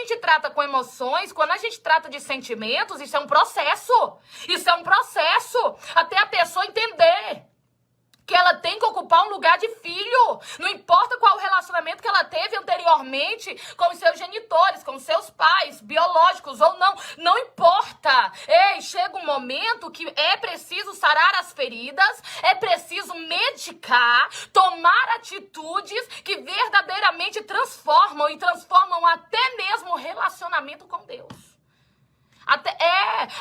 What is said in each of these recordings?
gente trata com emoções, quando a gente trata de sentimentos, isso é um processo. Isso é um processo. Até a pessoa entender que ela tem que ocupar um lugar de filho. Não importa qual o relacionamento que ela teve anteriormente com os seus genitores, com os seus pais, biológicos ou não. Não importa. Ei, chega um momento que é preciso sarar as feridas, é preciso medicar, tomar atitudes que verdadeiramente transformam e transformam até mesmo o relacionamento com Deus.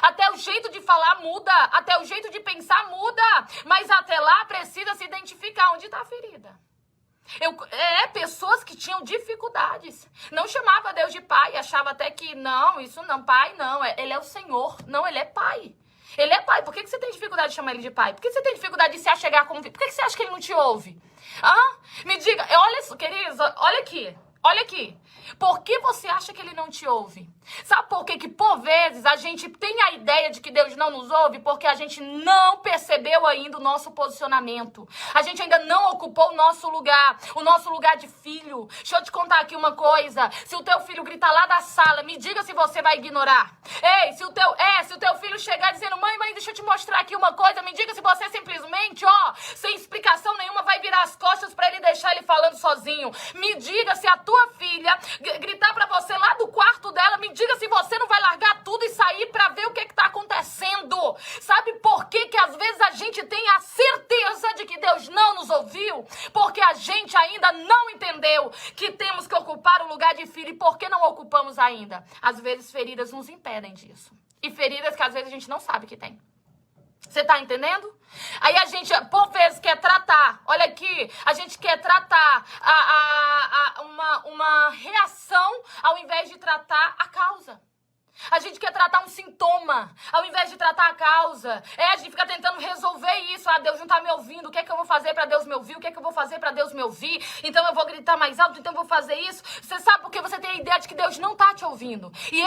Até o jeito de falar muda, até o jeito de pensar muda, mas até lá precisa se identificar onde está a ferida. Pessoas que tinham dificuldades, não chamava Deus de pai, achava até que não, isso não, pai não, ele é o Senhor, não, ele é pai. Ele é pai, por que você tem dificuldade de chamar ele de pai? Por que você tem dificuldade de se achegar como filho? Por que você acha que ele não te ouve? Me diga, olha isso, queridos, olha aqui. Olha aqui, por que você acha que ele não te ouve? Sabe por que por vezes a gente tem a ideia de que Deus não nos ouve? Porque a gente não percebeu ainda o nosso posicionamento. A gente ainda não ocupou o nosso lugar de filho. Deixa eu te contar aqui uma coisa. Se o teu filho gritar lá da sala, me diga se você vai ignorar. Ei, se o teu filho chegar dizendo, mãe, deixa eu te mostrar aqui uma coisa, me diga se você simplesmente, sem explicação nenhuma, vai virar as costas pra ele deixar ele falando sozinho. Me diga se a tua filha gritar pra você lá do quarto dela, me diga se você não vai largar tudo e sair pra ver o que tá acontecendo. Sabe por que às vezes a gente tem a certeza de que Deus não nos ouviu? Porque a gente ainda não entendeu que temos que ocupar o lugar de filho. E por que não ocupamos ainda? Às vezes feridas nos impedem disso. E feridas que às vezes a gente não sabe que tem. Você tá entendendo? Aí a gente, por vezes, quer tratar, olha aqui, a gente quer tratar uma reação ao invés de tratar a causa. A gente quer tratar um sintoma, ao invés de tratar a causa. A gente fica tentando resolver isso. Deus não tá me ouvindo. O que é que eu vou fazer pra Deus me ouvir? O que é que eu vou fazer pra Deus me ouvir? Então eu vou gritar mais alto, então eu vou fazer isso. Você sabe porque você tem a ideia de que Deus não tá te ouvindo. E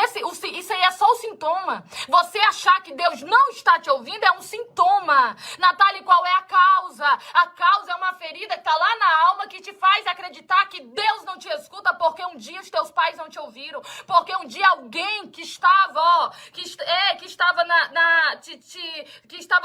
isso aí é só o sintoma. Você achar que Deus não está te ouvindo é um sintoma. Natália, qual é a causa? A causa é uma ferida que tá lá na alma que te faz acreditar que Deus não te escuta porque um dia os teus pais não te ouviram. Porque um dia alguém que estava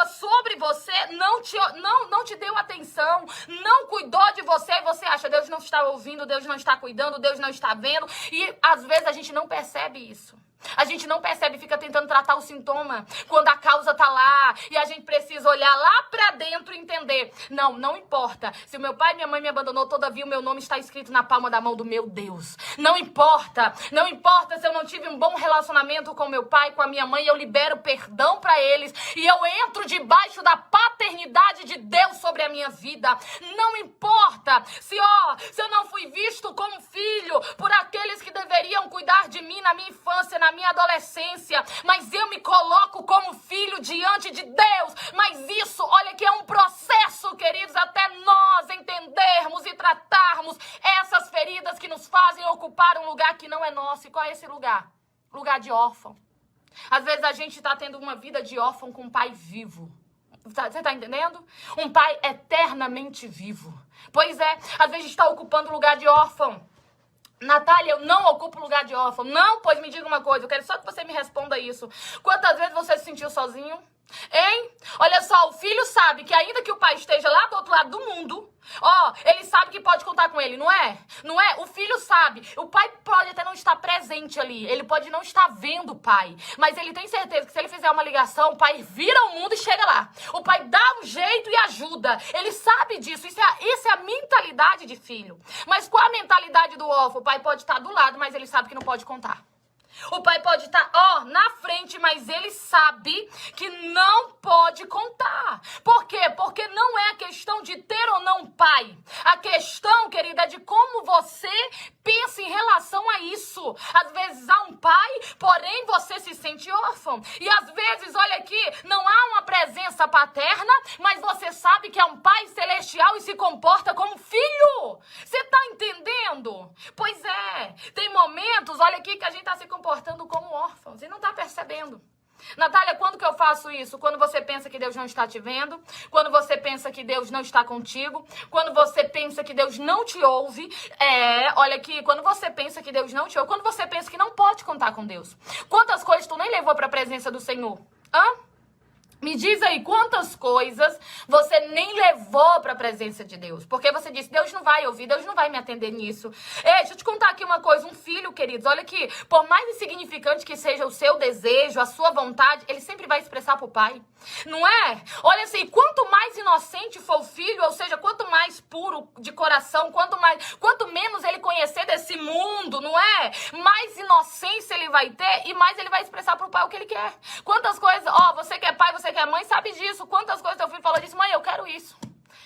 sobre você, não te deu atenção, não cuidou de você, e você acha, Deus não está ouvindo, Deus não está cuidando, Deus não está vendo, e às vezes a gente não percebe isso. A gente não percebe, fica tentando tratar o sintoma, quando a causa tá lá, e a gente precisa olhar lá pra dentro e entender. Não importa, se o meu pai e minha mãe me abandonou, todavia o meu nome está escrito na palma da mão do meu Deus. Não importa se eu não tive um bom relacionamento com meu pai, com a minha mãe, eu libero perdão pra eles, e eu entro debaixo da paternidade de Deus sobre a minha vida. Não importa se eu não fui visto como filho por aqueles que deveriam cuidar de mim na minha infância, na minha adolescência, mas eu me coloco como filho diante de Deus. Mas isso, olha que é um processo, queridos, até nós entendermos e tratarmos essas feridas que nos fazem ocupar um lugar que não é nosso. E qual é esse lugar? Lugar de órfão. Às vezes a gente está tendo uma vida de órfão com um pai vivo. Você tá entendendo? Um pai eternamente vivo. Pois é, às vezes a gente está ocupando o lugar de órfão. Natália, eu não ocupo lugar de órfão. Não, pois me diga uma coisa, eu quero só que você me responda isso. Quantas vezes você se sentiu sozinho? Hein? Olha só, o filho sabe que ainda que o pai esteja lá do outro lado do mundo, ele sabe que pode contar com ele, não é? Não é? O filho sabe. O pai pode até não estar presente ali, ele pode não estar vendo o pai, mas ele tem certeza que se ele fizer uma ligação, o pai vira o mundo e chega lá. O pai dá um jeito e ajuda. Ele sabe disso. Isso é a mentalidade de filho. Mas qual a mentalidade do órfão? O pai pode estar do lado, mas ele sabe que não pode contar. O pai pode estar, na frente, mas ele sabe que não pode contar. Por quê? Porque não é a questão de ter ou não pai. A questão, querida, é de como você pensa em relação a isso. Às vezes há um pai, porém você se sente órfão. E às vezes, olha aqui, não há uma presença paterna, mas você sabe que é um pai celestial e se comporta como filho. Você tá entendendo? Pois é, tem momentos, olha aqui, que a gente tá se comportando como órfãos e não tá percebendo. Natália, quando que eu faço isso? Quando você pensa que Deus não está te vendo, quando você pensa que Deus não está contigo, quando você pensa que Deus não te ouve, olha aqui, quando você pensa que Deus não te ouve, quando você pensa que não pode contar com Deus. Quantas coisas tu nem levou para a presença do Senhor? Me diz aí, quantas coisas você nem levou para a presença de Deus? Porque você disse, Deus não vai ouvir, Deus não vai me atender nisso. Deixa eu te contar aqui uma coisa, um filho, queridos, olha aqui, por mais insignificante que seja o seu desejo, a sua vontade, ele sempre vai expressar para o pai, não é? Olha assim, quanto mais inocente for o filho, ou seja, quanto mais puro de coração, quanto menos ele conhecer desse mundo, não é? Mais inocência ele vai ter e mais ele vai expressar para o pai o que ele quer. Quantas coisas, você que é pai, você que é mãe, sabe disso. Quantas coisas teu filho falou disso, mãe, eu quero isso.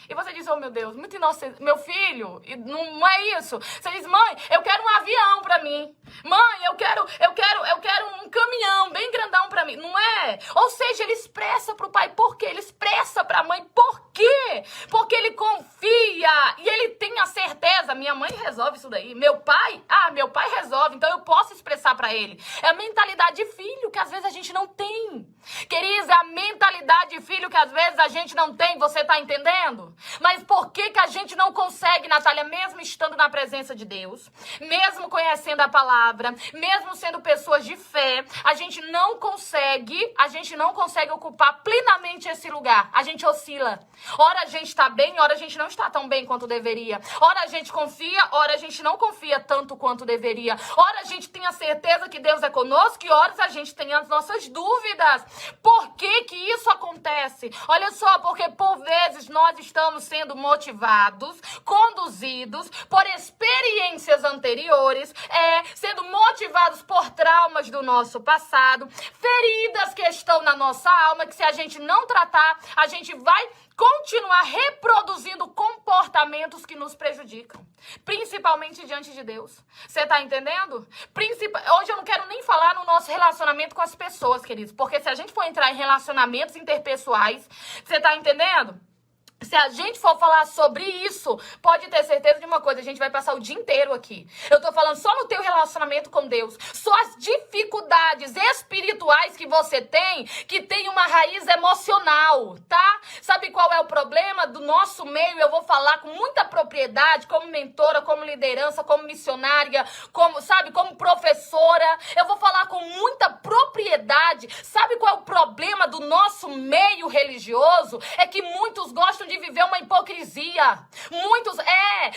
E você diz, oh meu Deus, muito inocente, meu filho, não é isso. Você diz, mãe, eu quero um avião pra mim. Mãe, eu quero um caminhão bem grandão pra mim. Não é? Ou seja, ele expressa pro pai. Por quê? Ele expressa pra mãe. Por quê? Porque ele confia e ele tem a certeza. Minha mãe resolve isso daí. Meu pai resolve. Então eu posso expressar pra ele. É a mentalidade de filho que às vezes a gente não tem. Queridos, é a mentalidade de filho que às vezes a gente não tem. Você tá entendendo? Mas por que a gente não consegue, Natália, mesmo estando na presença de Deus, mesmo conhecendo a palavra, mesmo sendo pessoas de fé, a gente não consegue ocupar plenamente esse lugar. A gente oscila. Ora a gente tá bem, ora a gente não está tão bem quanto deveria. Ora a gente confia, ora a gente não confia tanto quanto deveria. Ora a gente tem a certeza que Deus é conosco e horas a gente tem as nossas dúvidas. Por que que isso acontece? Olha só, porque por vezes nós estamos sendo motivados, conduzidos por experiências anteriores, sendo motivados por traumas do nosso passado, feridas que estão na nossa alma, que se a gente não tratar, a gente vai continuar reproduzindo comportamentos que nos prejudicam, principalmente diante de Deus. Você tá entendendo? Hoje eu não quero nem falar no nosso relacionamento com as pessoas, queridos, porque se a gente for entrar em relacionamentos interpessoais, você tá entendendo? Se a gente for falar sobre isso, pode ter certeza de uma coisa, a gente vai passar o dia inteiro aqui. Eu tô falando só no teu relacionamento com Deus, só as dificuldades espirituais que você tem, que tem uma raiz emocional, tá? Sabe qual é o problema do nosso meio? Eu vou falar com muita propriedade, como mentora, como liderança, como missionária, como professora. Eu vou falar com muita propriedade. Sabe qual é o problema do nosso meio religioso? É que muitos gostam de viver uma hipocrisia.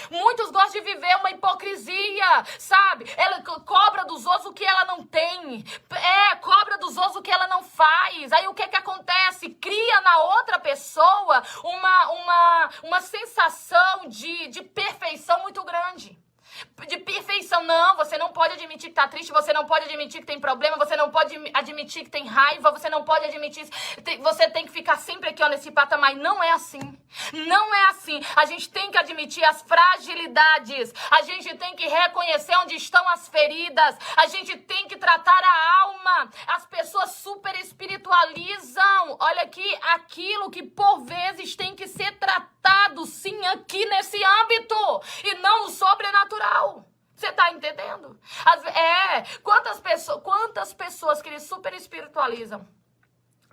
Muitos gostam de viver uma hipocrisia, sabe? Ela cobra dos outros o que ela não tem. Cobra dos outros o que ela não faz. Aí o que acontece? Cria na outra pessoa uma sensação de perfeição muito grande. De perfeição, não, você não pode admitir que tá triste, você não pode admitir que tem problema, você não pode admitir que tem raiva, você não pode admitir, você tem que ficar sempre aqui, nesse patamar. Não é assim, não é assim. A gente tem que admitir as fragilidades, a gente tem que reconhecer onde estão as feridas, a gente tem que tratar a alma. As pessoas super espiritualizam, olha aqui, aquilo que por vezes tem que ser tratado, sim, aqui nesse âmbito, e não no sobrenatural. Você tá entendendo? Quantas pessoas que eles super espiritualizam.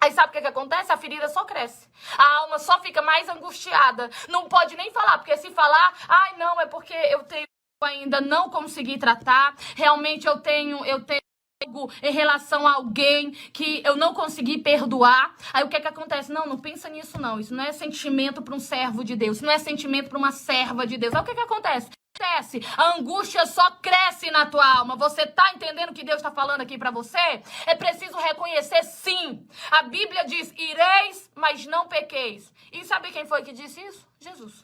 Aí sabe o que acontece? A ferida só cresce. A alma só fica mais angustiada. Não pode nem falar, porque se falar, não, é porque eu ainda não consegui tratar. Realmente eu tenho algo em relação a alguém que eu não consegui perdoar. Aí o que acontece? Não pensa nisso não. Isso não é sentimento para um servo de Deus. Isso não é sentimento para uma serva de Deus. Aí o que acontece? A angústia só cresce na tua alma. Você tá entendendo o que Deus está falando aqui para você? É preciso reconhecer, sim. A Bíblia diz, ireis, mas não pequeis. E sabe quem foi que disse isso? Jesus.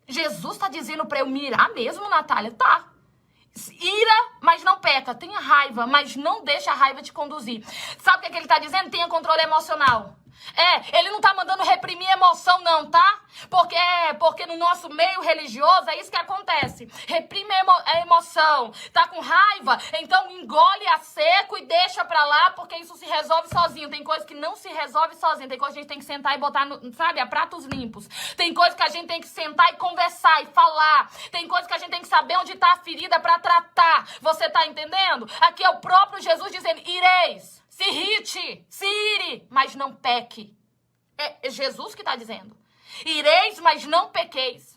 Jesus está dizendo para eu mirar mesmo, Natália? Tá. Ira, mas não peca. Tenha raiva, mas não deixa a raiva te conduzir. Sabe o que ele está dizendo? Tenha controle emocional. Ele não tá mandando reprimir emoção não, tá? Porque no nosso meio religioso é isso que acontece. Reprime a emoção. Tá com raiva? Então engole a seco e deixa pra lá, porque isso se resolve sozinho. Tem coisa que não se resolve sozinho. Tem coisa que a gente tem que sentar e botar, a pratos limpos. Tem coisa que a gente tem que sentar e conversar e falar. Tem coisa que a gente tem que saber onde tá a ferida pra tratar. Você tá entendendo? Aqui é o próprio Jesus dizendo, ireis. se irrite, se ire, mas não peque. É Jesus que está dizendo. Ireis, mas não pequeis.